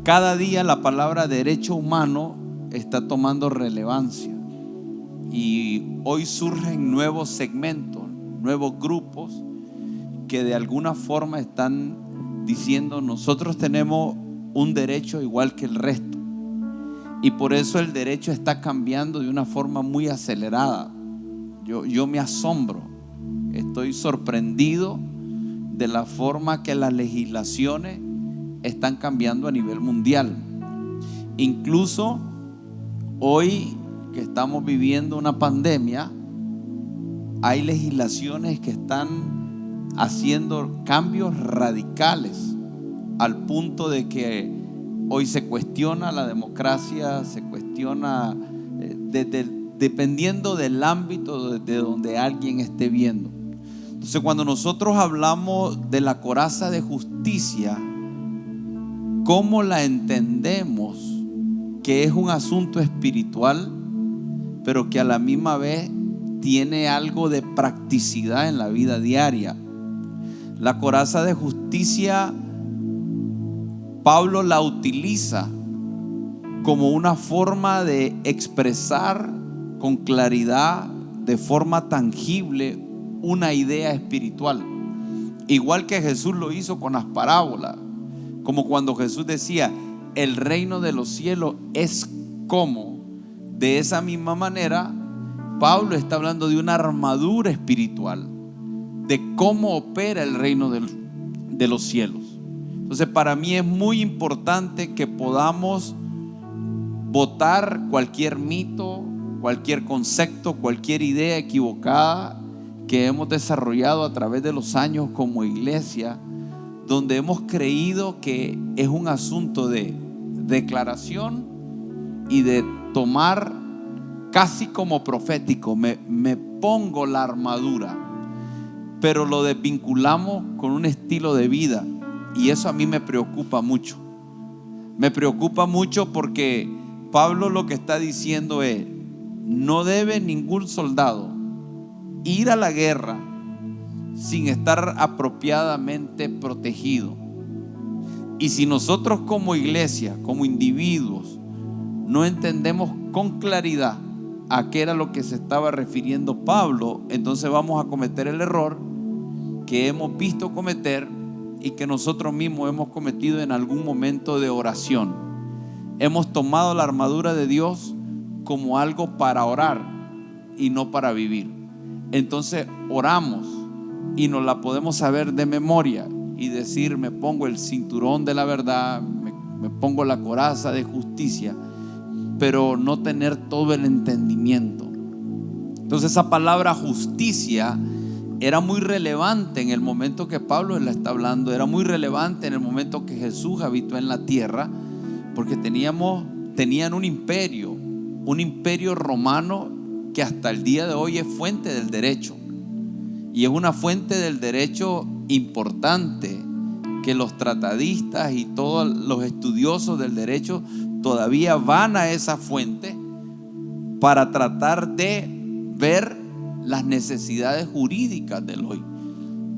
cada día la palabra derecho humano está tomando relevancia y hoy surgen nuevos segmentos, nuevos grupos que de alguna forma están diciendo: nosotros tenemos un derecho igual que el resto. Y por eso el derecho está cambiando de una forma muy acelerada. Yo me asombro, estoy sorprendido de la forma que las legislaciones están cambiando a nivel mundial. Incluso hoy que estamos viviendo una pandemia, hay legislaciones que están haciendo cambios radicales al punto de que hoy se cuestiona la democracia, se cuestiona dependiendo del ámbito de donde alguien esté viendo. Entonces, cuando nosotros hablamos de la coraza de justicia, ¿cómo la entendemos? Que es un asunto espiritual, pero que a la misma vez tiene algo de practicidad en la vida diaria. La coraza de justicia, Pablo la utiliza como una forma de expresar con claridad, de forma tangible, una idea espiritual. Igual que Jesús lo hizo con las parábolas, como cuando Jesús decía: el reino de los cielos es como. De esa misma manera, Pablo está hablando de una armadura espiritual, de cómo opera el reino de los cielos. Entonces, para mí es muy importante que podamos botar cualquier mito, cualquier concepto, cualquier idea equivocada que hemos desarrollado a través de los años como iglesia, donde hemos creído que es un asunto de declaración y de tomar casi como profético: me pongo la armadura, pero lo desvinculamos con un estilo de vida, y eso a mí me preocupa mucho. Me preocupa mucho porque Pablo lo que está diciendo es: no debe ningún soldado ir a la guerra sin estar apropiadamente protegido. Y si nosotros como iglesia, como individuos, no entendemos con claridad a qué era lo que se estaba refiriendo Pablo, entonces vamos a cometer el error que hemos visto cometer y que nosotros mismos hemos cometido en algún momento de oración. Hemos tomado la armadura de Dios como algo para orar y no para vivir. Entonces oramos y nos la podemos saber de memoria y decir: me pongo el cinturón de la verdad, me pongo la coraza de justicia, pero no tener todo el entendimiento. Entonces, esa palabra justicia era muy relevante en el momento que Pablo la está hablando, era muy relevante en el momento que Jesús habitó en la tierra, porque tenían un imperio romano que hasta el día de hoy es fuente del derecho, y es una fuente del derecho importante que los tratadistas y todos los estudiosos del derecho todavía van a esa fuente para tratar de ver las necesidades jurídicas del hoy.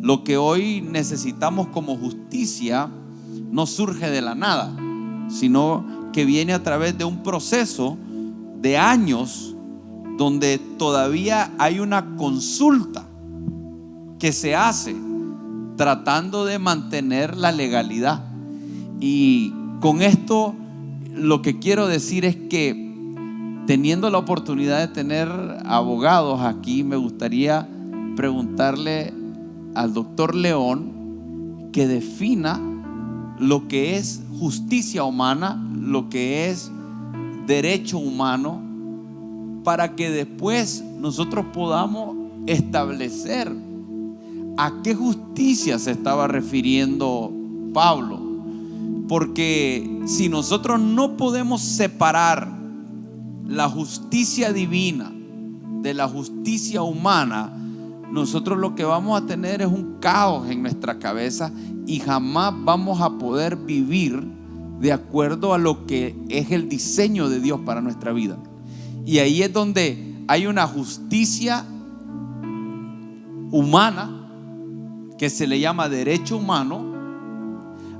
Lo que hoy necesitamos como justicia no surge de la nada, sino que viene a través de un proceso de años donde todavía hay una consulta que se hace tratando de mantener la legalidad. Y con esto lo que quiero decir es que, teniendo la oportunidad de tener abogados aquí, me gustaría preguntarle al doctor León que defina lo que es justicia humana, lo que es derecho humano, para que después nosotros podamos establecer a qué justicia se estaba refiriendo Pablo. Porque si nosotros no podemos separar la justicia divina de la justicia humana, nosotros lo que vamos a tener es un caos en nuestra cabeza y jamás vamos a poder vivir de acuerdo a lo que es el diseño de Dios para nuestra vida. Y ahí es donde hay una justicia humana que se le llama derecho humano,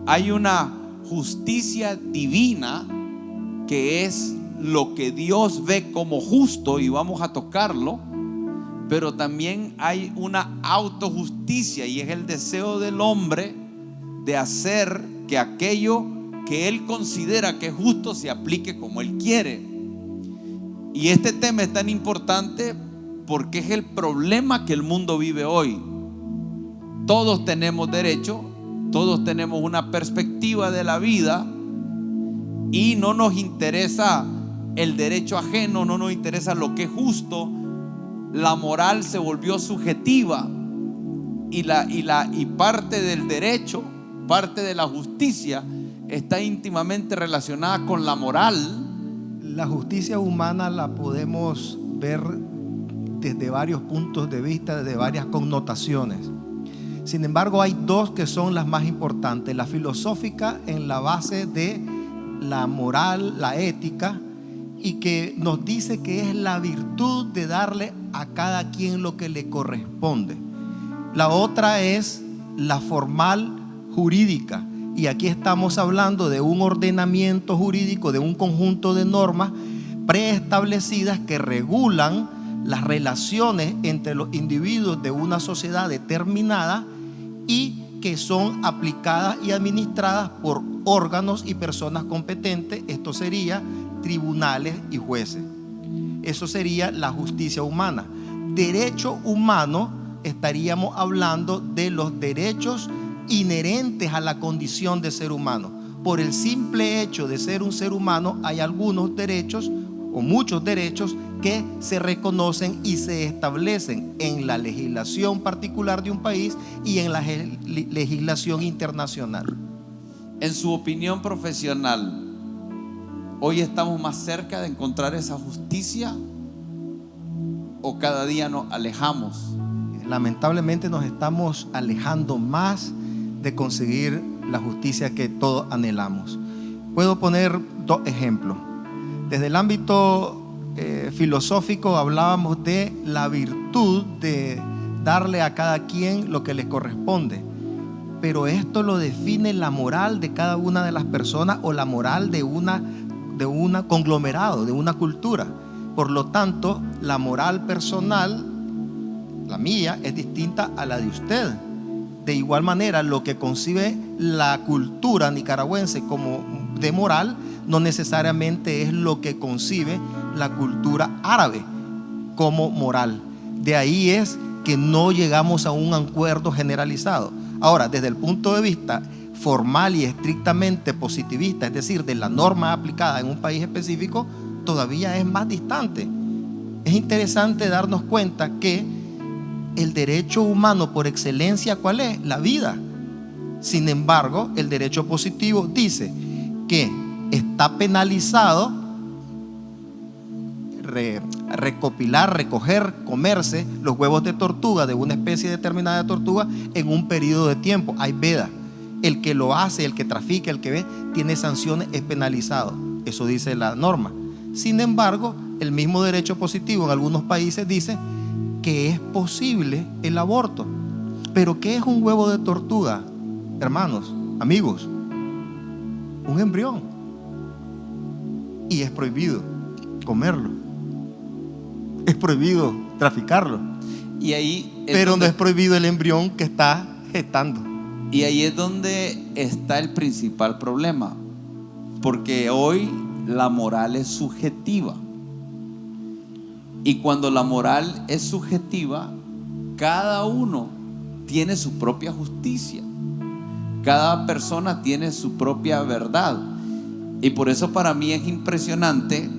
hay una justicia divina, que es lo que Dios ve como justo, y vamos a tocarlo, pero también hay una autojusticia, y es el deseo del hombre de hacer que aquello que él considera que es justo se aplique como él quiere. Y este tema es tan importante porque es el problema que el mundo vive hoy. Todos tenemos derecho, todos tenemos una perspectiva de la vida, y no nos interesa el derecho ajeno, no nos interesa lo que es justo. La moral se volvió subjetiva, y parte del derecho, parte de la justicia está íntimamente relacionada con la moral. La justicia humana la podemos ver desde varios puntos de vista, desde varias connotaciones. Sin embargo, hay dos que son las más importantes: la filosófica, en la base de la moral, la ética, y que nos dice que es la virtud de darle a cada quien lo que le corresponde. La otra es la formal, jurídica, y aquí estamos hablando de un ordenamiento jurídico, de un conjunto de normas preestablecidas que regulan las relaciones entre los individuos de una sociedad determinada, y que son aplicadas y administradas por órganos y personas competentes. Esto sería tribunales y jueces. Eso sería la justicia humana. Derecho humano, estaríamos hablando de los derechos inherentes a la condición de ser humano. Por el simple hecho de ser un ser humano, hay algunos derechos o muchos derechos que se reconocen y se establecen en la legislación particular de un país y en la legislación internacional. En su opinión profesional, ¿hoy estamos más cerca de encontrar esa justicia o cada día nos alejamos? Lamentablemente nos estamos alejando más de conseguir la justicia que todos anhelamos. Puedo poner dos ejemplos. Desde el ámbito filosófico hablábamos de la virtud de darle a cada quien lo que le corresponde, pero esto lo define la moral de cada una de las personas o la moral de una conglomerado, de una cultura. Por lo tanto, la moral personal, la mía, es distinta a la de usted. De igual manera, lo que concibe la cultura nicaragüense como de moral no necesariamente es lo que concibe la cultura árabe como moral. De ahí es que no llegamos a un acuerdo generalizado. Ahora, desde el punto de vista formal y estrictamente positivista, es decir, de la norma aplicada en un país específico, todavía es más distante. Es interesante darnos cuenta que el derecho humano por excelencia, ¿cuál es? La vida. Sin embargo, el derecho positivo dice que está penalizado recopilar, recoger, comerse los huevos de tortuga, de una especie determinada de tortuga, en un periodo de tiempo. Hay veda. El que lo hace, el que trafica, el que ve, tiene sanciones, es penalizado. Eso dice la norma. Sin embargo, el mismo derecho positivo en algunos países dice que es posible el aborto. Pero ¿qué es un huevo de tortuga, hermanos, amigos? Un embrión. Y es prohibido comerlo. Es prohibido traficarlo. Y ahí pero no es prohibido el embrión que está gestando. Y ahí es donde está el principal problema, porque hoy la moral es subjetiva. Y cuando la moral es subjetiva, cada uno tiene su propia justicia. Cada persona tiene su propia verdad. Y por eso para mí es impresionante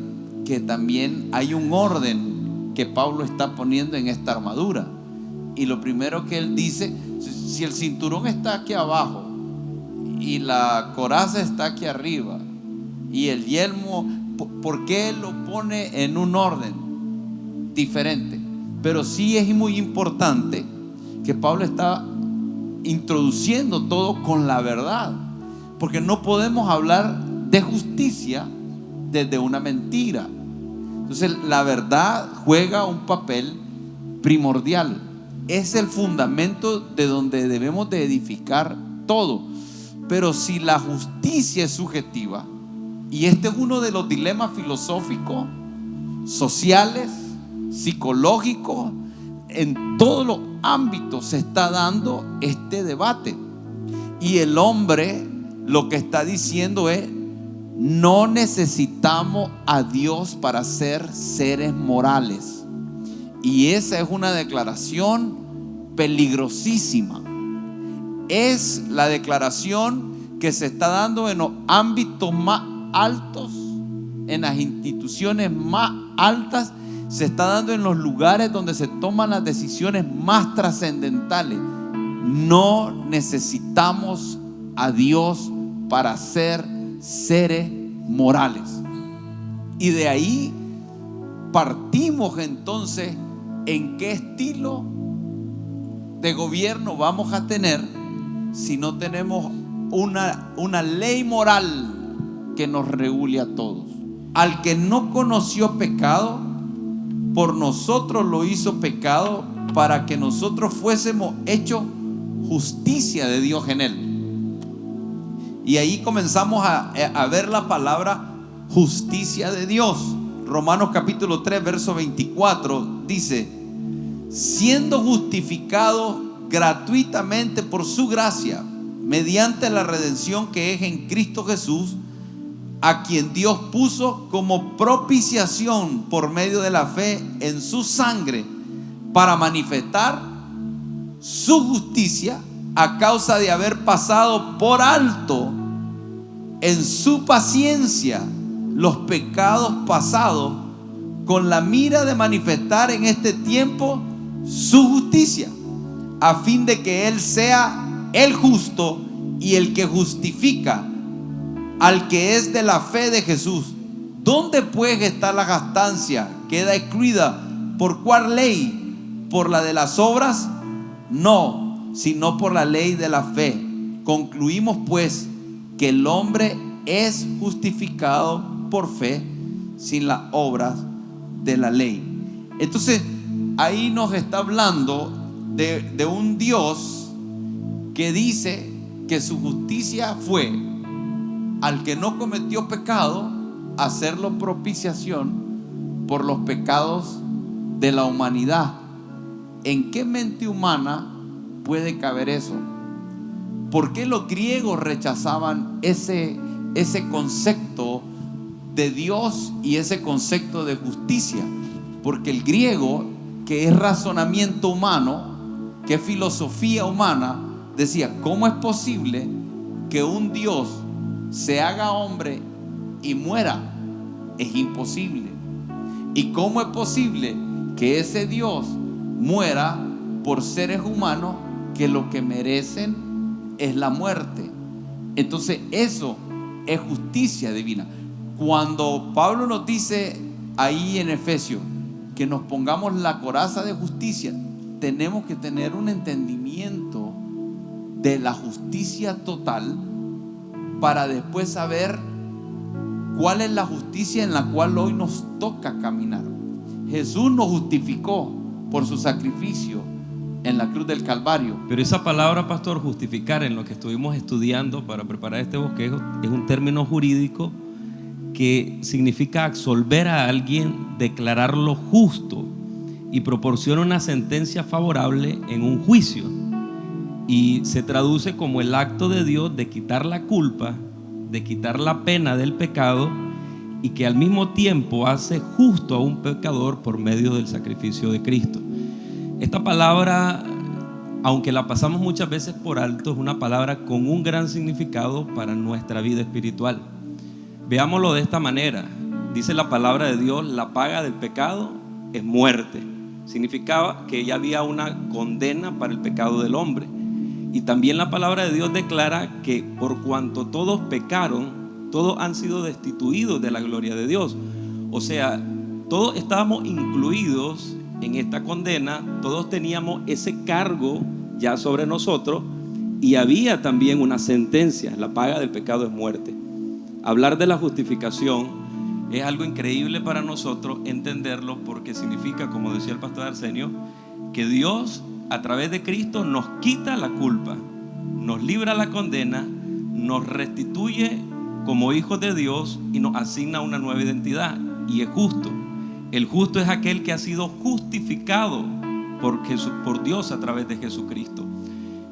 que también hay un orden que Pablo está poniendo en esta armadura. Y lo primero que él dice, si el cinturón está aquí abajo y la coraza está aquí arriba y el yelmo, ¿por qué lo pone en un orden diferente? Pero sí es muy importante que Pablo está introduciendo todo con la verdad, porque no podemos hablar de justicia desde una mentira. Entonces la verdad juega un papel primordial. Es el fundamento de donde debemos de edificar todo. Pero si la justicia es subjetiva, y este es uno de los dilemas filosóficos, sociales, psicológicos, en todos los ámbitos se está dando este debate. Y el hombre lo que está diciendo es: no necesitamos a Dios para ser seres morales. Y esa es una declaración peligrosísima. Es la declaración que se está dando en los ámbitos más altos, en las instituciones más altas, se está dando en los lugares donde se toman las decisiones más trascendentales. No necesitamos a Dios para ser seres morales. Y de ahí partimos entonces en qué estilo de gobierno vamos a tener si no tenemos una ley moral que nos regule a todos. Al que no conoció pecado, por nosotros lo hizo pecado, para que nosotros fuésemos hechos justicia de Dios en él. Y ahí comenzamos a ver la palabra justicia de Dios. Romanos capítulo 3 verso 24 dice: siendo justificado gratuitamente por su gracia, mediante la redención que es en Cristo Jesús, a quien Dios puso como propiciación por medio de la fe en su sangre, para manifestar su justicia a causa de haber pasado por alto en su paciencia los pecados pasados, con la mira de manifestar en este tiempo su justicia, a fin de que Él sea el justo y el que justifica al que es de la fe de Jesús. ¿Dónde pues está la gastancia? ¿Queda excluida por cuál ley? ¿Por la de las obras? No, sino por la ley de la fe. Concluimos pues que el hombre es justificado por fe sin las obras de la ley. Entonces ahí nos está hablando de un Dios que dice que su justicia fue al que no cometió pecado, hacerlo propiciación por los pecados de la humanidad. ¿En qué mente humana puede caber eso? ¿Por qué los griegos rechazaban ese concepto de Dios y ese concepto de justicia? Porque el griego, que es razonamiento humano, que es filosofía humana, decía: ¿cómo es posible que un Dios se haga hombre y muera? Es imposible. ¿Y cómo es posible que ese Dios muera por seres humanos que lo que merecen es la muerte? Entonces eso es justicia divina. Cuando Pablo nos dice ahí en Efesios que nos pongamos la coraza de justicia, tenemos que tener un entendimiento de la justicia total para después saber cuál es la justicia en la cual hoy nos toca caminar. Jesús nos justificó por su sacrificio en la cruz del Calvario. Pero esa palabra, pastor, justificar, en lo que estuvimos estudiando para preparar este bosquejo, es un término jurídico que significa absolver a alguien, declararlo justo, y proporciona una sentencia favorable en un juicio. Y se traduce como el acto de Dios de quitar la culpa, de quitar la pena del pecado, y que al mismo tiempo hace justo a un pecador por medio del sacrificio de Cristo. Esta palabra, aunque la pasamos muchas veces por alto, es una palabra con un gran significado para nuestra vida espiritual. Veámoslo de esta manera. Dice la palabra de Dios: la paga del pecado es muerte. Significaba que ya había una condena para el pecado del hombre. Y también la palabra de Dios declara que por cuanto todos pecaron, todos han sido destituidos de la gloria de Dios. O sea, todos estábamos incluidos en esta condena, todos teníamos ese cargo ya sobre nosotros, y había también una sentencia: la paga del pecado es muerte. Hablar de la justificación es algo increíble para nosotros entenderlo, porque significa, como decía el pastor Arsenio, que Dios a través de Cristo nos quita la culpa, nos libra la condena, nos restituye como hijos de Dios y nos asigna una nueva identidad, y es justo. El justo es aquel que ha sido justificado por Dios a través de Jesucristo,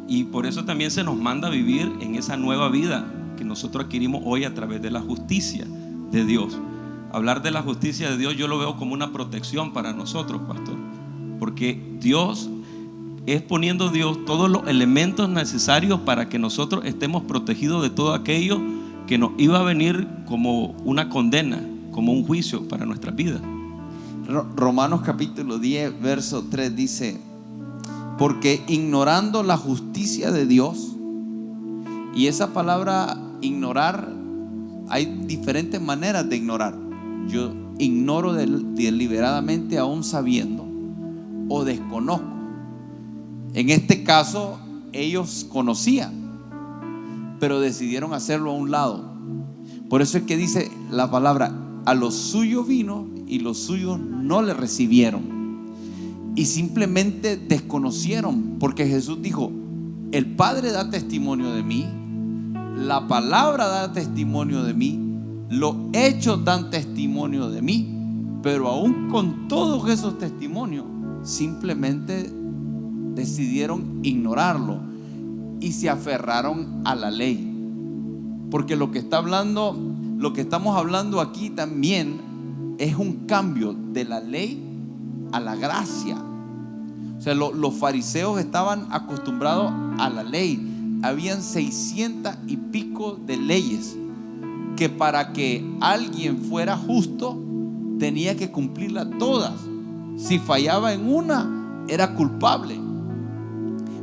y por eso también se nos manda a vivir en esa nueva vida que nosotros adquirimos hoy a través de la justicia de Dios. Hablar de la justicia de Dios yo lo veo como una protección para nosotros, pastor, porque Dios es poniendo Dios todos los elementos necesarios para que nosotros estemos protegidos de todo aquello que nos iba a venir como una condena, como un juicio para nuestras vidas. Romanos capítulo 10 verso 3 dice: porque ignorando la justicia de Dios, y esa palabra ignorar, hay diferentes maneras de ignorar. Yo ignoro deliberadamente aún sabiendo, o desconozco. En este caso ellos conocían, pero decidieron hacerlo a un lado. Por eso es que dice la palabra: a los suyos vino y los suyos no le recibieron. Y simplemente desconocieron, porque Jesús dijo: el Padre da testimonio de mí, la palabra da testimonio de mí, los hechos dan testimonio de mí. Pero aún con todos esos testimonios, simplemente decidieron ignorarlo y se aferraron a la ley. Porque lo que estamos hablando aquí también es un cambio de la ley a la gracia. O sea, los fariseos estaban acostumbrados a la ley. Habían 600 y pico de leyes que para que alguien fuera justo tenía que cumplirlas todas. Si fallaba en una, era culpable.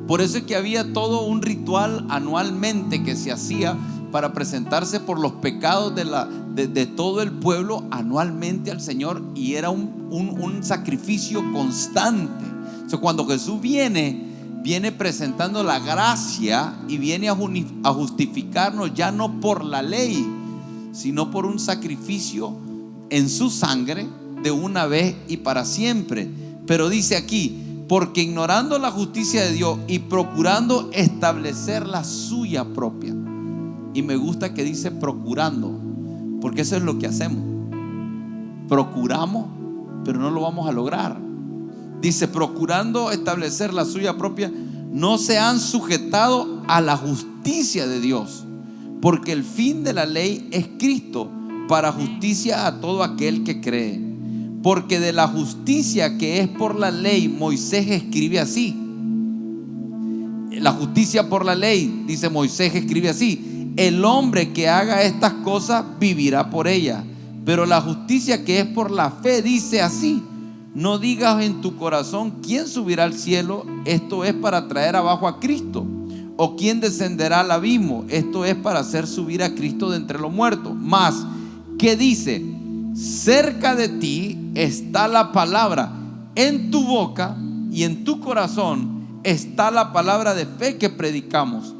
Por eso es que había todo un ritual anualmente que se hacía para presentarse por los pecados de todo el pueblo anualmente al Señor, y era un sacrificio constante. O sea, cuando Jesús viene presentando la gracia y viene a justificarnos ya no por la ley, sino por un sacrificio en su sangre de una vez y para siempre. Pero dice aquí: porque ignorando la justicia de Dios y procurando establecer la suya propia. Y me gusta que dice procurando, porque eso es lo que hacemos. Procuramos, pero no lo vamos a lograr. Dice: procurando establecer la suya propia, no se han sujetado a la justicia de Dios, porque el fin de la ley es Cristo, para justicia a todo aquel que cree. Porque de la justicia que es por la ley, Moisés escribe así. La justicia por la ley, dice Moisés, escribe así: el hombre que haga estas cosas vivirá por ellas. Pero la justicia que es por la fe dice así: no digas en tu corazón quién subirá al cielo, esto es para traer abajo a Cristo, o quién descenderá al abismo, esto es para hacer subir a Cristo de entre los muertos. Mas, ¿qué dice? Cerca de ti está la palabra, en tu boca y en tu corazón está la palabra de fe que predicamos.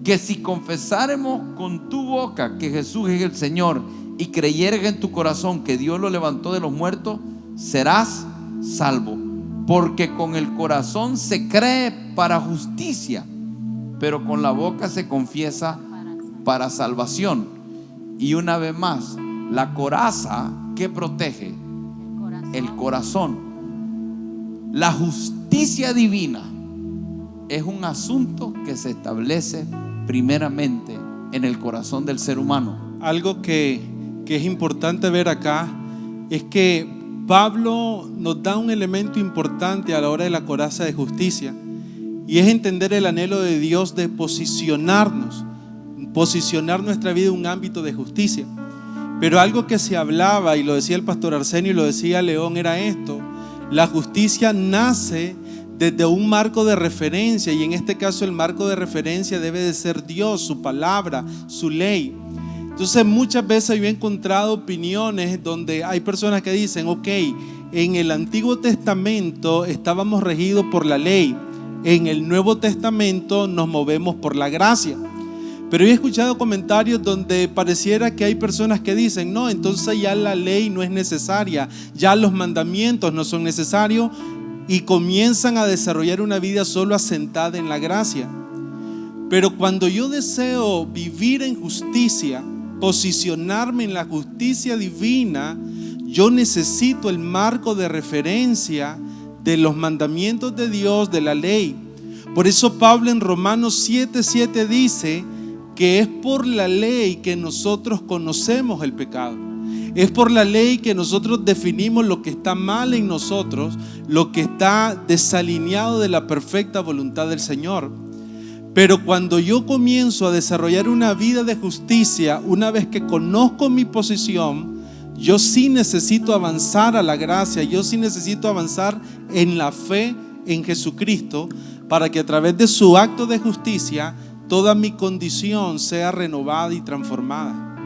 Que si confesáremos con tu boca que Jesús es el Señor y creyeres en tu corazón que Dios lo levantó de los muertos, serás salvo. Porque con el corazón se cree para justicia, pero con la boca se confiesa para salvación. Y una vez más, la coraza que protege el corazón. La justicia divina es un asunto que se establece primeramente en el corazón del ser humano. Algo que es importante ver acá es que Pablo nos da un elemento importante a la hora de la coraza de justicia, y es entender el anhelo de Dios de posicionar nuestra vida en un ámbito de justicia. Pero algo que se hablaba, y lo decía el pastor Arsenio y lo decía León, era esto: la justicia nace desde un marco de referencia, y en este caso el marco de referencia debe de ser Dios, su palabra, su ley. Entonces muchas veces yo he encontrado opiniones donde hay personas que dicen: ok, en el Antiguo Testamento estábamos regidos por la ley, en el Nuevo Testamento nos movemos por la gracia. Pero he escuchado comentarios donde pareciera que hay personas que dicen: no, entonces ya la ley no es necesaria, ya los mandamientos no son necesarios, y comienzan a desarrollar una vida solo asentada en la gracia. Pero cuando yo deseo vivir en justicia, posicionarme en la justicia divina, yo necesito el marco de referencia de los mandamientos de Dios, de la ley. Por eso Pablo en Romanos 7:7 dice que es por la ley que nosotros conocemos el pecado. Es por la ley que nosotros definimos lo que está mal en nosotros, lo que está desalineado de la perfecta voluntad del Señor. Pero cuando yo comienzo a desarrollar una vida de justicia, una vez que conozco mi posición, yo sí necesito avanzar a la gracia, yo sí necesito avanzar en la fe en Jesucristo, para que a través de su acto de justicia toda mi condición sea renovada y transformada.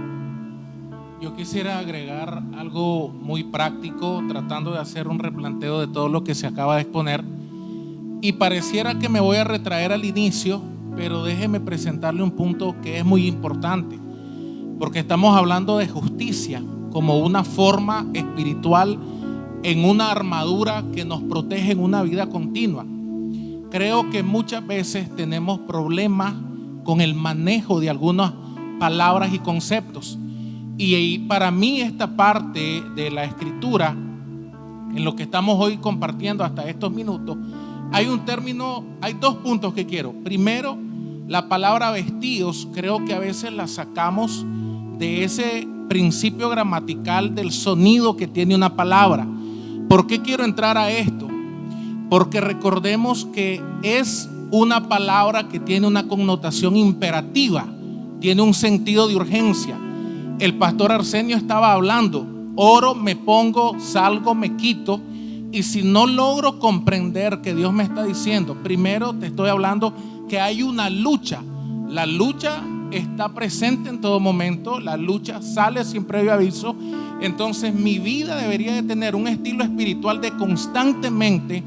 Yo quisiera agregar algo muy práctico, tratando de hacer un replanteo de todo lo que se acaba de exponer. Y pareciera que me voy a retraer al inicio, pero déjeme presentarle un punto que es muy importante, porque estamos hablando de justicia como una forma espiritual en una armadura que nos protege en una vida continua. Creo que muchas veces tenemos problemas con el manejo de algunas palabras y conceptos. Y para mí esta parte de la escritura, en lo que estamos hoy compartiendo hasta estos minutos, hay dos puntos que quiero. Primero, la palabra vestidos, creo que a veces la sacamos de ese principio gramatical del sonido que tiene una palabra. ¿Por qué quiero entrar a esto? Porque recordemos que es una palabra que tiene una connotación imperativa, tiene un sentido de urgencia. El pastor Arsenio estaba hablando: oro, me pongo, salgo, me quito. Y si no logro comprender que Dios me está diciendo, primero te estoy hablando que hay una lucha. La lucha está presente en todo momento, la lucha sale sin previo aviso. Entonces mi vida debería de tener un estilo espiritual de constantemente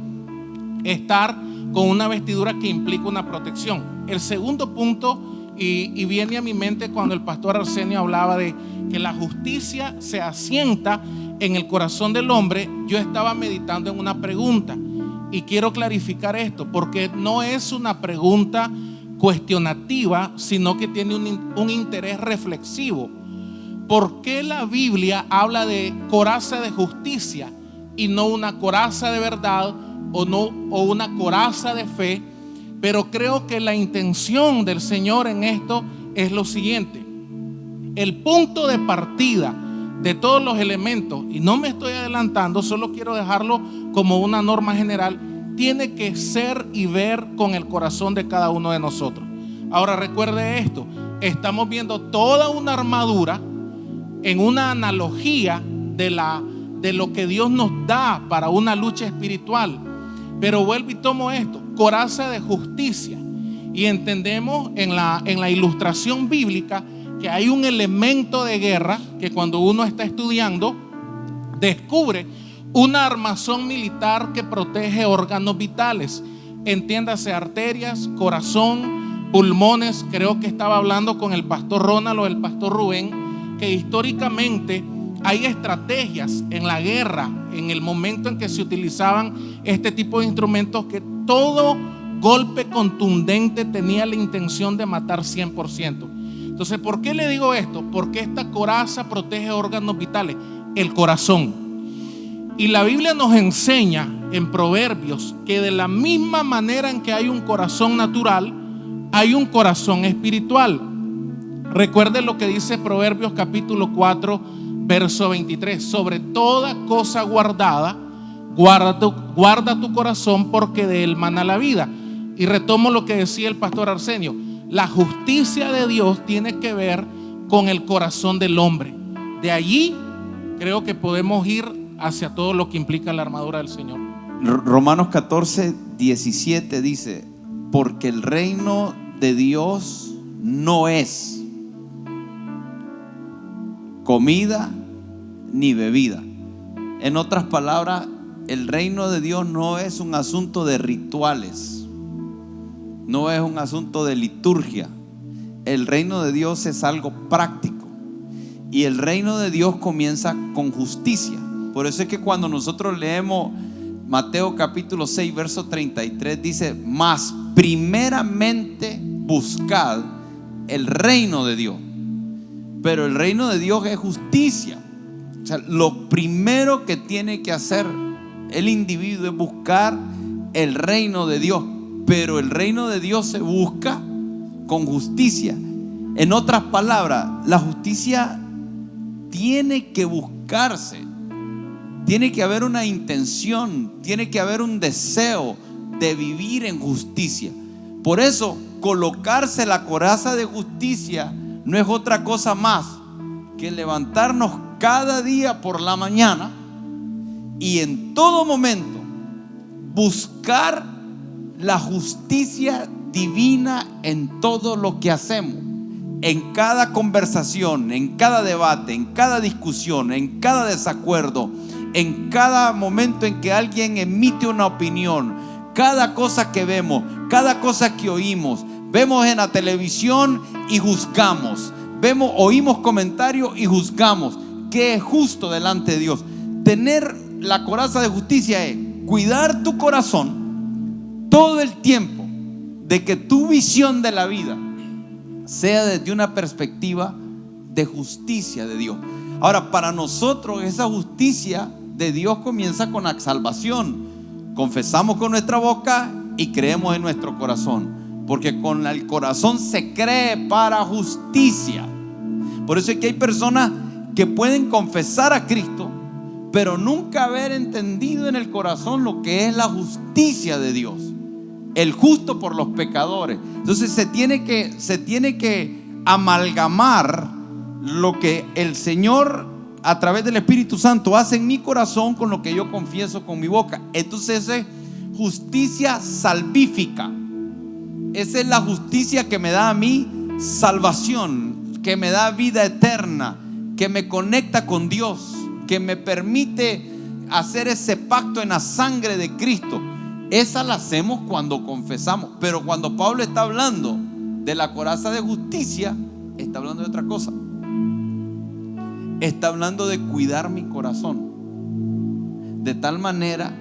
estar con una vestidura que implica una protección. El segundo punto, y viene a mi mente cuando el pastor Arsenio hablaba de que la justicia se asienta en el corazón del hombre, yo estaba meditando en una pregunta y quiero clarificar esto, porque no es una pregunta cuestionativa, sino que tiene un interés reflexivo. ¿Por qué la Biblia habla de coraza de justicia y no una coraza de verdad o una coraza de fe? Pero creo que la intención del Señor en esto es lo siguiente: el punto de partida de todos los elementos, y no me estoy adelantando, solo quiero dejarlo como una norma general, tiene que ser y ver con el corazón de cada uno de nosotros. Ahora recuerde esto: estamos viendo toda una armadura en una analogía de lo que Dios nos da para una lucha espiritual. Pero vuelvo y tomo esto: coraza de justicia. Y entendemos en la ilustración bíblica que hay un elemento de guerra que cuando uno está estudiando descubre una armazón militar que protege órganos vitales, entiéndase arterias, corazón, pulmones. Creo que estaba hablando con el pastor Ronald o el pastor Rubén que históricamente hay estrategias en la guerra, en el momento en que se utilizaban este tipo de instrumentos, que todo golpe contundente tenía la intención de matar 100%. Entonces, ¿por qué le digo esto? Porque esta coraza protege órganos vitales, el corazón. Y la Biblia nos enseña en Proverbios que de la misma manera en que hay un corazón natural, hay un corazón espiritual. Recuerde lo que dice Proverbios capítulo 4, verso 23: sobre toda cosa guardada, guarda tu corazón, porque de él mana la vida. Y retomo lo que decía el pastor Arsenio: la justicia de Dios tiene que ver con el corazón del hombre. De allí creo que podemos ir hacia todo lo que implica la armadura del Señor. Romanos 14, 17 dice: porque el reino de Dios no es comida ni bebida. En otras palabras, el reino de Dios no es un asunto de rituales, no es un asunto de liturgia. El reino de Dios es algo práctico, y el reino de Dios comienza con justicia. Por eso es que cuando nosotros leemos Mateo capítulo 6 verso 33, dice: mas primeramente buscad el reino de Dios. Pero el reino de Dios es justicia. O sea, lo primero que tiene que hacer el individuo es buscar el reino de Dios. Pero el reino de Dios se busca con justicia. En otras palabras, la justicia tiene que buscarse. Tiene que haber una intención, tiene que haber un deseo de vivir en justicia. Por eso, colocarse la coraza de justicia no es otra cosa más que levantarnos cada día por la mañana y en todo momento buscar la justicia divina en todo lo que hacemos, en cada conversación, en cada debate, en cada discusión, en cada desacuerdo, en cada momento en que alguien emite una opinión, cada cosa que vemos, cada cosa que oímos. Vemos en la televisión y juzgamos, oímos comentarios y juzgamos. ¿Qué es justo delante de Dios? Tener la coraza de justicia es cuidar tu corazón todo el tiempo, de que tu visión de la vida sea desde una perspectiva de justicia de Dios. Ahora, para nosotros esa justicia de Dios comienza con la salvación. Confesamos con nuestra boca y creemos en nuestro corazón, porque con el corazón se cree para justicia. Por eso es que hay personas que pueden confesar a Cristo, pero nunca haber entendido en el corazón lo que es la justicia de Dios, el justo por los pecadores. Entonces se tiene que amalgamar lo que el Señor a través del Espíritu Santo hace en mi corazón con lo que yo confieso con mi boca. Entonces es justicia salvífica. Esa es la justicia que me da a mí salvación, que me da vida eterna, que me conecta con Dios, que me permite hacer ese pacto en la sangre de Cristo. Esa la hacemos cuando confesamos. Pero cuando Pablo está hablando de la coraza de justicia, está hablando de otra cosa. Está hablando de cuidar mi corazón, de tal manera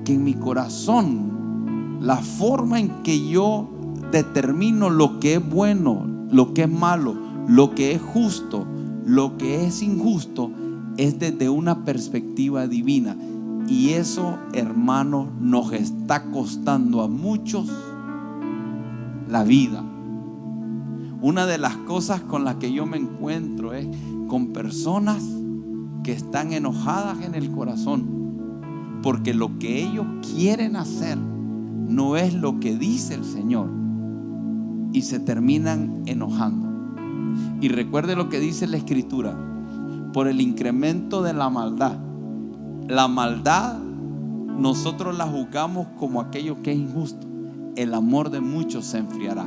que en mi corazón, la forma en que yo determino lo que es bueno, lo que es malo, lo que es justo, lo que es injusto, es desde una perspectiva divina. Y eso, hermano, nos está costando a muchos la vida. Una de las cosas con las que yo me encuentro es con personas que están enojadas en el corazón, porque lo que ellos quieren hacer no es lo que dice el Señor, y se terminan enojando. Y recuerde lo que dice la Escritura: por el incremento de la maldad. La maldad nosotros la juzgamos como aquello que es injusto. El amor de muchos se enfriará.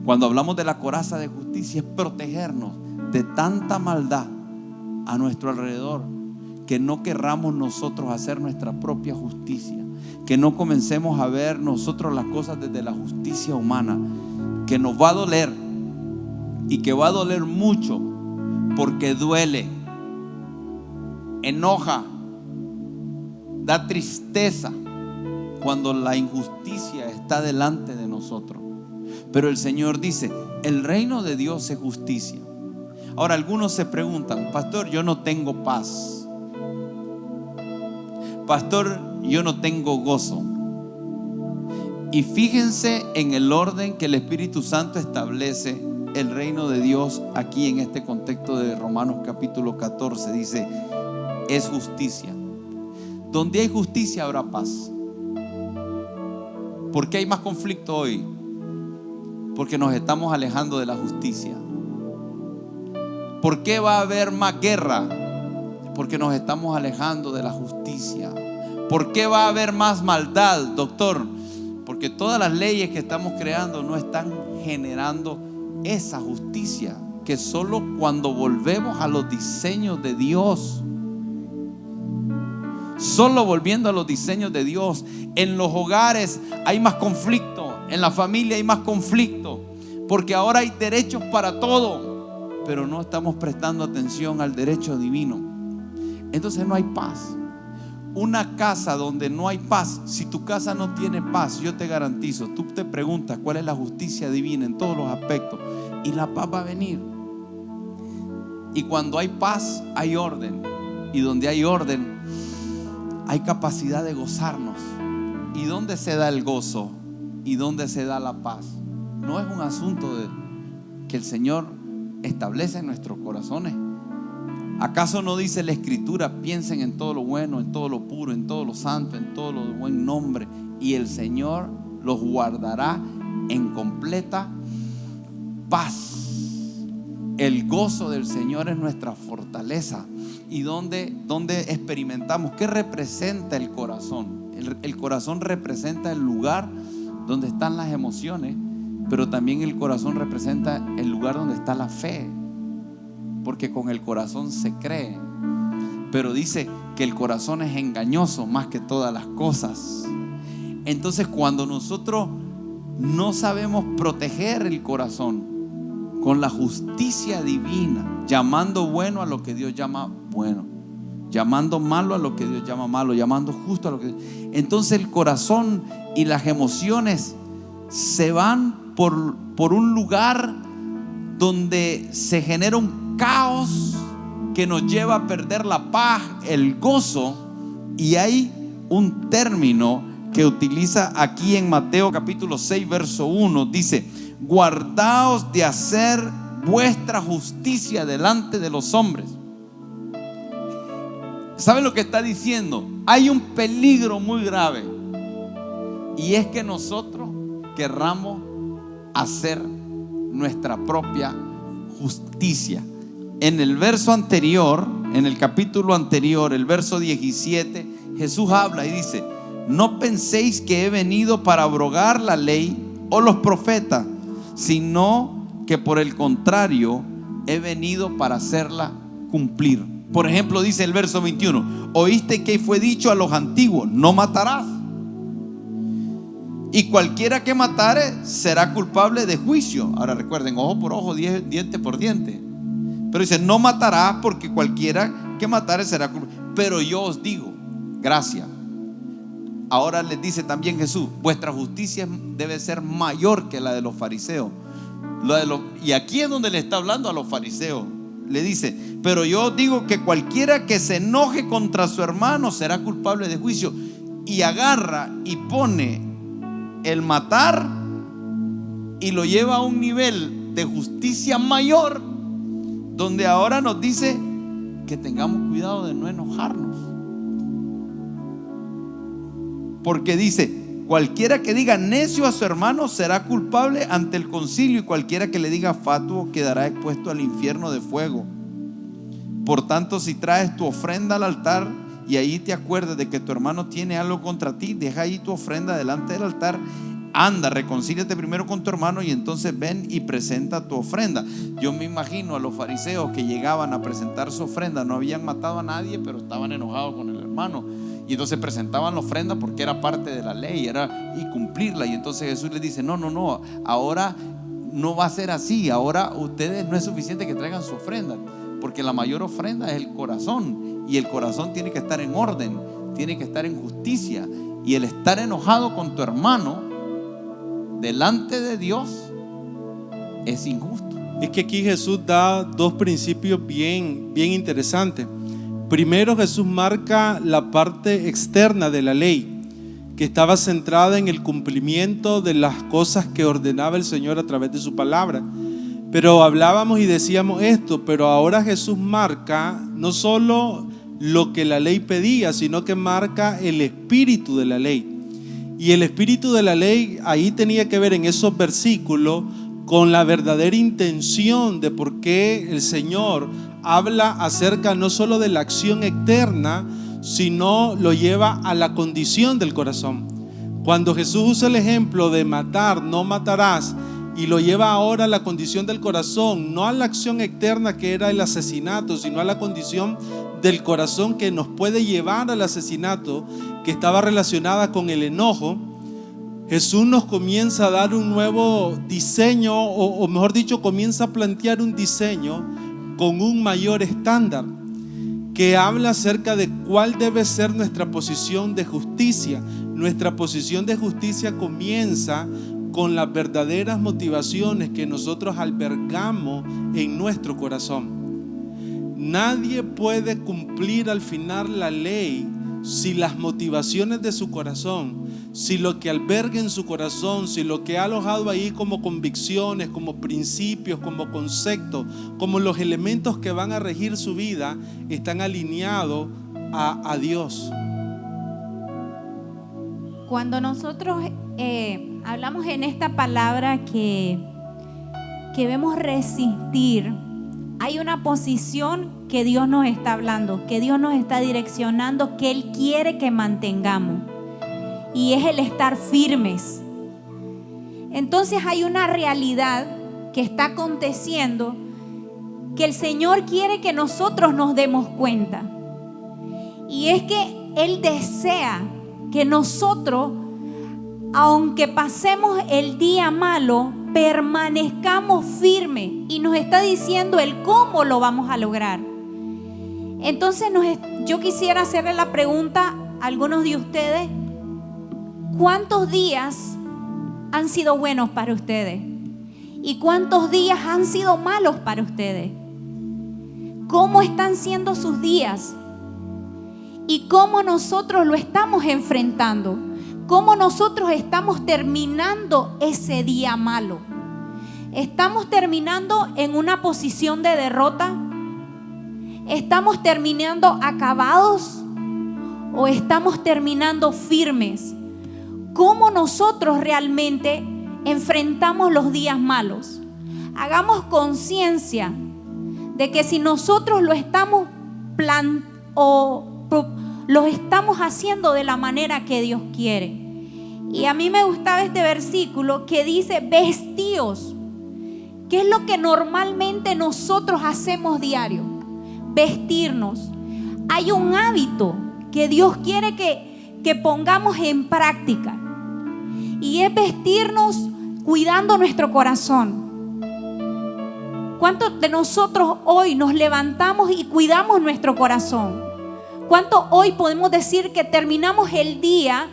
Cuando hablamos de la coraza de justicia, es protegernos de tanta maldad a nuestro alrededor, que no querramos nosotros hacer nuestra propia justicia, que no comencemos a ver nosotros las cosas desde la justicia humana, que nos va a doler y que va a doler mucho, porque duele, enoja, da tristeza cuando la injusticia está delante de nosotros. Pero el Señor dice: el reino de Dios es justicia. Ahora, algunos se preguntan: pastor, yo no tengo paz. Pastor, yo no tengo gozo. Y fíjense en el orden que el Espíritu Santo establece el reino de Dios aquí en este contexto de Romanos capítulo 14. Dice: es justicia. Donde hay justicia habrá paz. ¿Por qué hay más conflicto hoy? Porque nos estamos alejando de la justicia. ¿Por qué va a haber más guerra? Porque nos estamos alejando de la justicia. ¿Por qué va a haber más maldad, doctor? Porque todas las leyes que estamos creando no están generando esa justicia, que solo cuando volvemos a los diseños de Dios, solo volviendo a los diseños de Dios. En los hogares hay más conflicto, en la familia hay más conflicto, porque ahora hay derechos para todo, pero no estamos prestando atención al derecho divino. Entonces no hay paz. una casa donde no hay paz, si tu casa no tiene paz, yo te garantizo, tú te preguntas cuál es la justicia divina en todos los aspectos y la paz va a venir. Y cuando hay paz, hay orden. Y donde hay orden, hay capacidad de gozarnos. ¿Y dónde se da el gozo? ¿Y dónde se da la paz? No es un asunto de que el Señor establece en nuestros corazones. ¿Acaso no dice la Escritura: piensen en todo lo bueno, en todo lo puro, en todo lo santo, en todo lo de buen nombre, y el Señor los guardará en completa paz? El gozo del Señor es nuestra fortaleza. ¿Y dónde experimentamos? ¿Qué representa el corazón? El corazón representa el lugar donde están las emociones, pero también el corazón representa el lugar donde está la fe, porque con el corazón se cree. Pero dice que el corazón es engañoso más que todas las cosas. Entonces, cuando nosotros no sabemos proteger el corazón con la justicia divina, llamando bueno a lo que Dios llama bueno, llamando malo a lo que Dios llama malo, llamando justo a lo que... Entonces el corazón y las emociones se van por un lugar donde se genera un caos que nos lleva a perder la paz, el gozo. Y hay un término que utiliza aquí en Mateo capítulo 6 verso 1, dice: guardaos de hacer vuestra justicia delante de los hombres. ¿Saben lo que está diciendo? Hay un peligro muy grave, y es que nosotros querramos hacer nuestra propia justicia. En el verso anterior, en el capítulo anterior, el verso 17, Jesús habla y dice: no penséis que he venido para abrogar la ley o los profetas, sino que por el contrario he venido para hacerla cumplir. Por ejemplo, dice el verso 21: oíste que fue dicho a los antiguos: no matarás, y cualquiera que matare será culpable de juicio. Ahora recuerden, ojo por ojo, diente por diente. Pero dice: no matarás, porque cualquiera que matare será culpable. Pero yo os digo, gracias. Ahora les dice también Jesús: vuestra justicia debe ser mayor que la de los fariseos. Y aquí es donde le está hablando a los fariseos. Le dice: pero yo os digo que cualquiera que se enoje contra su hermano será culpable de juicio. Y agarra y pone el matar y lo lleva a un nivel de justicia mayor, donde ahora nos dice que tengamos cuidado de no enojarnos. Porque dice: cualquiera que diga necio a su hermano será culpable ante el concilio, y cualquiera que le diga fatuo quedará expuesto al infierno de fuego. Por tanto, si traes tu ofrenda al altar y ahí te acuerdas de que tu hermano tiene algo contra ti, deja ahí tu ofrenda delante del altar, anda, reconcíliate primero con tu hermano y entonces ven y presenta tu ofrenda. Yo me imagino a los fariseos que llegaban a presentar su ofrenda, no habían matado a nadie, pero estaban enojados con el hermano, y entonces presentaban la ofrenda porque era parte de la ley, era y cumplirla. Y entonces Jesús les dice: no, ahora no va a ser así. Ahora ustedes no es suficiente que traigan su ofrenda, porque la mayor ofrenda es el corazón, y el corazón tiene que estar en orden, tiene que estar en justicia. Y el estar enojado con tu hermano delante de Dios es injusto. Es que aquí Jesús da dos principios bien interesantes. Primero, Jesús marca la parte externa de la ley, que estaba centrada en el cumplimiento de las cosas que ordenaba el Señor a través de su palabra. Pero hablábamos y decíamos esto, pero ahora Jesús marca no solo lo que la ley pedía, sino que marca el espíritu de la ley. Y el espíritu de la ley ahí tenía que ver en esos versículos con la verdadera intención de por qué el Señor habla acerca no solo de la acción externa, sino lo lleva a la condición del corazón. Cuando Jesús usa el ejemplo de matar, no matarás, y lo lleva ahora a la condición del corazón, no a la acción externa que era el asesinato, sino a la condición del corazón que nos puede llevar al asesinato, que estaba relacionada con el enojo. Jesús nos comienza a dar un nuevo diseño, o mejor dicho, comienza a plantear un diseño con un mayor estándar. que habla acerca de cuál debe ser nuestra posición de justicia. Nuestra posición de justicia comienza con las verdaderas motivaciones que nosotros albergamos en nuestro corazón. Nadie puede cumplir al final la ley si las motivaciones de su corazón, si lo que alberga en su corazón, si lo que ha alojado ahí como convicciones, como principios, como conceptos, como los elementos que van a regir su vida, están alineados a Dios. Cuando nosotros hablamos en esta palabra que debemos resistir, hay una posición que Dios nos está hablando, que Dios nos está direccionando, que Él quiere que mantengamos, y es el estar firmes. Entonces hay una realidad que está aconteciendo que el Señor quiere que nosotros nos demos cuenta, y es que Él desea que nosotros, aunque pasemos el día malo, permanezcamos firmes, y nos está diciendo el cómo lo vamos a lograr. Entonces yo quisiera hacerle la pregunta a algunos de ustedes: ¿cuántos días han sido buenos para ustedes? ¿Y cuántos días han sido malos para ustedes? ¿Cómo están siendo sus días? ¿Y cómo nosotros lo estamos enfrentando? ¿Cómo nosotros estamos terminando ese día malo? ¿Estamos terminando en una posición de derrota? ¿Estamos terminando acabados? ¿O estamos terminando firmes? ¿Cómo nosotros realmente enfrentamos los días malos? Hagamos conciencia de que si nosotros lo estamos lo estamos haciendo de la manera que Dios quiere. Y a mí me gustaba este versículo que dice: vestíos. ¿Qué es lo que normalmente nosotros hacemos diario? Vestirnos. Hay un hábito que Dios quiere que pongamos en práctica, y es vestirnos cuidando nuestro corazón. ¿Cuántos de nosotros hoy nos levantamos y cuidamos nuestro corazón? ¿Cuánto hoy podemos decir que terminamos el día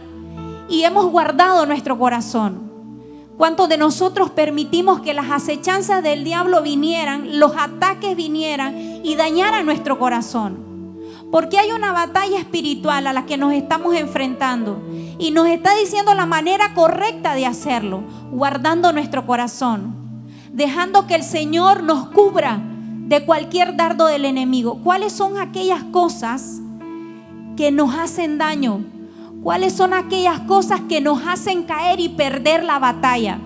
y hemos guardado nuestro corazón? ¿Cuántos de nosotros permitimos que las acechanzas del diablo vinieran, los ataques vinieran y dañaran nuestro corazón? Porque hay una batalla espiritual a la que nos estamos enfrentando, y nos está diciendo la manera correcta de hacerlo: guardando nuestro corazón, dejando que el Señor nos cubra de cualquier dardo del enemigo. ¿Cuáles son aquellas cosas que nos hacen daño? ¿Cuáles son aquellas cosas que nos hacen caer y perder la batalla?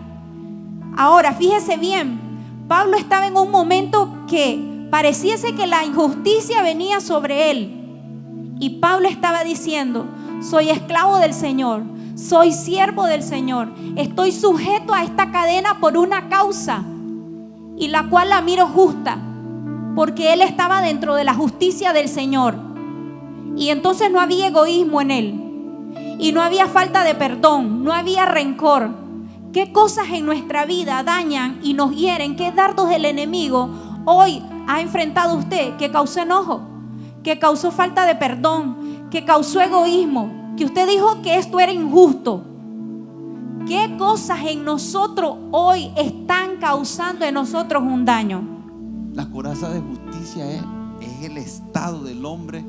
Ahora, fíjese bien, Pablo estaba en un momento que pareciese que la injusticia venía sobre él, y Pablo estaba diciendo: soy esclavo del Señor, soy siervo del Señor, estoy sujeto a esta cadena por una causa, y la cual la miro justa, porque él estaba dentro de la justicia del Señor. Y entonces no había egoísmo en él, y no había falta de perdón, no había rencor. ¿Qué cosas en nuestra vida dañan y nos hieren? ¿Qué dardos del enemigo hoy ha enfrentado usted que causó enojo, que causó falta de perdón, que causó egoísmo, que usted dijo que esto era injusto? ¿Qué cosas en nosotros hoy están causando en nosotros un daño? La coraza de justicia es el estado del hombre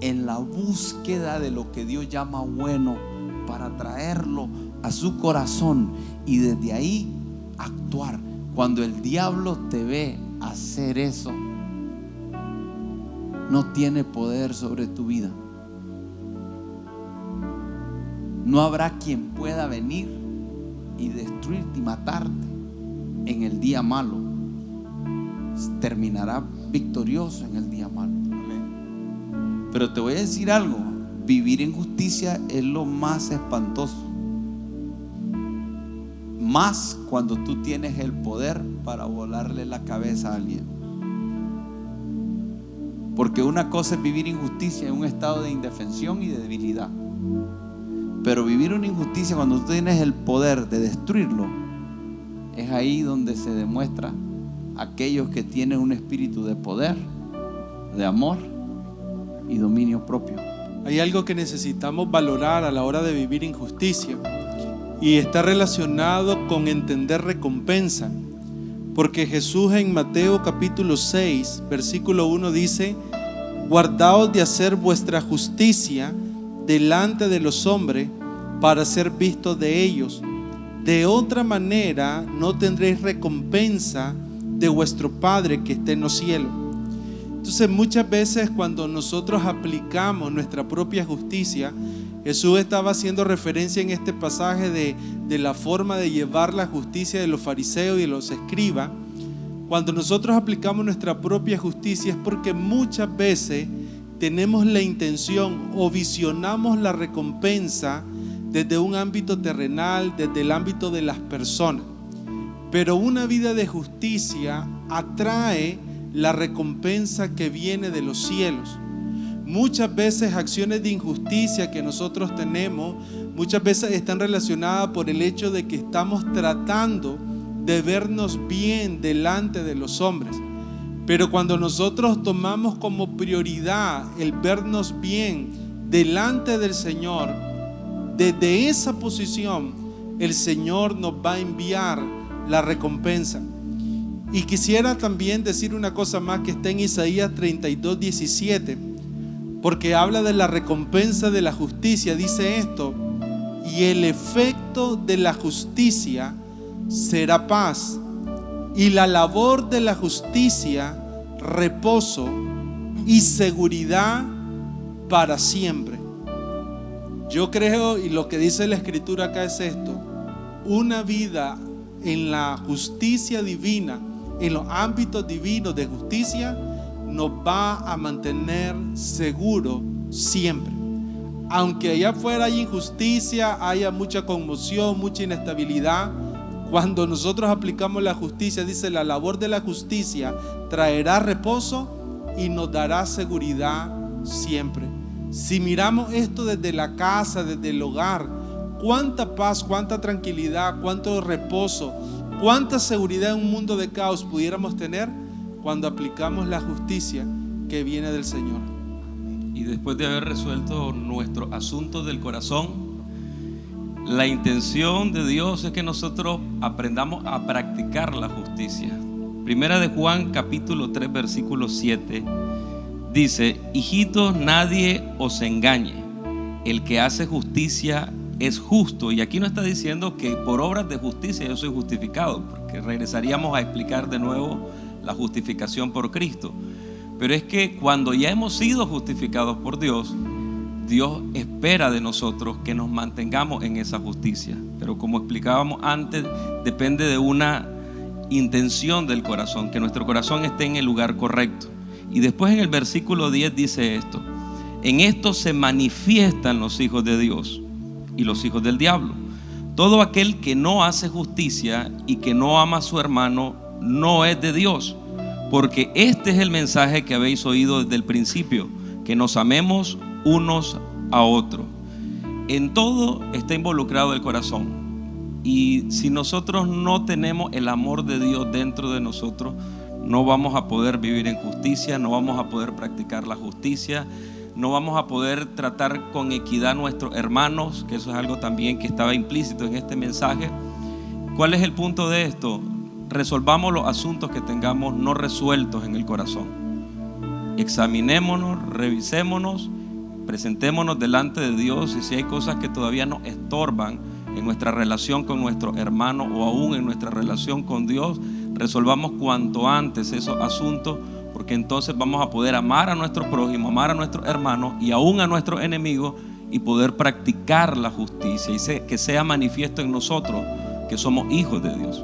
en la búsqueda de lo que Dios llama bueno, para traerlo a su corazón y desde ahí actuar. Cuando el diablo te ve hacer eso, no tiene poder sobre tu vida. No habrá quien pueda venir y destruirte y matarte en el día malo. Terminará victorioso en el día malo. Pero te voy a decir algo: vivir en justicia es lo más espantoso, más cuando tú tienes el poder para volarle la cabeza a alguien. Porque una cosa es vivir injusticia en un estado de indefensión y de debilidad, pero vivir una injusticia cuando tú tienes el poder de destruirlo, es ahí donde se demuestra aquellos que tienen un espíritu de poder, de amor y dominio propio. Hay algo que necesitamos valorar a la hora de vivir injusticia y está relacionado con entender recompensa. Porque Jesús en Mateo capítulo 6, versículo 1 dice: guardaos de hacer vuestra justicia delante de los hombres para ser vistos de ellos. De otra manera no tendréis recompensa de vuestro Padre que está en los cielos. Entonces muchas veces cuando nosotros aplicamos nuestra propia justicia, Jesús estaba haciendo referencia en este pasaje de la forma de llevar la justicia de los fariseos y de los escribas. Cuando nosotros aplicamos nuestra propia justicia es porque muchas veces tenemos la intención o visionamos la recompensa desde un ámbito terrenal, desde el ámbito de las personas. Pero una vida de justicia atrae la recompensa que viene de los cielos. Muchas veces acciones de injusticia que nosotros tenemos, muchas veces están relacionadas por el hecho de que estamos tratando de vernos bien delante de los hombres. Pero cuando nosotros tomamos como prioridad el vernos bien delante del Señor, desde esa posición el Señor nos va a enviar la recompensa. Y quisiera también decir una cosa más que está en Isaías 32:17, porque habla de la recompensa de la justicia. Dice esto: y el efecto de la justicia será paz, y la labor de la justicia reposo y seguridad para siempre. Yo creo, y lo que dice la Escritura acá es esto: una vida en la justicia divina, en los ámbitos divinos de justicia, nos va a mantener seguros siempre. Aunque allá afuera hay injusticia, haya mucha conmoción, mucha inestabilidad, cuando nosotros aplicamos la justicia, dice: la labor de la justicia traerá reposo y nos dará seguridad siempre. Si miramos esto desde la casa, desde el hogar, cuánta paz, cuánta tranquilidad, cuánto reposo, cuánta seguridad en un mundo de caos pudiéramos tener cuando aplicamos la justicia que viene del Señor. Y después de haber resuelto nuestros asuntos del corazón, la intención de Dios es que nosotros aprendamos a practicar la justicia. Primera de Juan capítulo 3 versículo 7 dice: hijitos, nadie os engañe, el que hace justicia es justo. Y aquí no está diciendo que por obras de justicia yo soy justificado, porque regresaríamos a explicar de nuevo la justificación por Cristo. Pero es que cuando ya hemos sido justificados por Dios, Dios espera de nosotros que nos mantengamos en esa justicia. Pero como explicábamos antes, depende de una intención del corazón, que nuestro corazón esté en el lugar correcto. Y después en el versículo 10 dice esto: en esto se manifiestan los hijos de Dios y los hijos del diablo. Todo aquel que no hace justicia y que no ama a su hermano no es de Dios, porque este es el mensaje que habéis oído desde el principio, que nos amemos unos a otros. En todo está involucrado el corazón, y si nosotros no tenemos el amor de Dios dentro de nosotros, no vamos a poder vivir en justicia, no vamos a poder practicar la justicia, no vamos a poder tratar con equidad a nuestros hermanos, que eso es algo también que estaba implícito en este mensaje. ¿Cuál es el punto de esto? Resolvamos los asuntos que tengamos no resueltos en el corazón. Examinémonos, revisémonos, presentémonos delante de Dios, y si hay cosas que todavía nos estorban en nuestra relación con nuestros hermanos o aún en nuestra relación con Dios, resolvamos cuanto antes esos asuntos, porque entonces vamos a poder amar a nuestro prójimo, amar a nuestros hermanos y aún a nuestros enemigos, y poder practicar la justicia y que sea manifiesto en nosotros que somos hijos de Dios.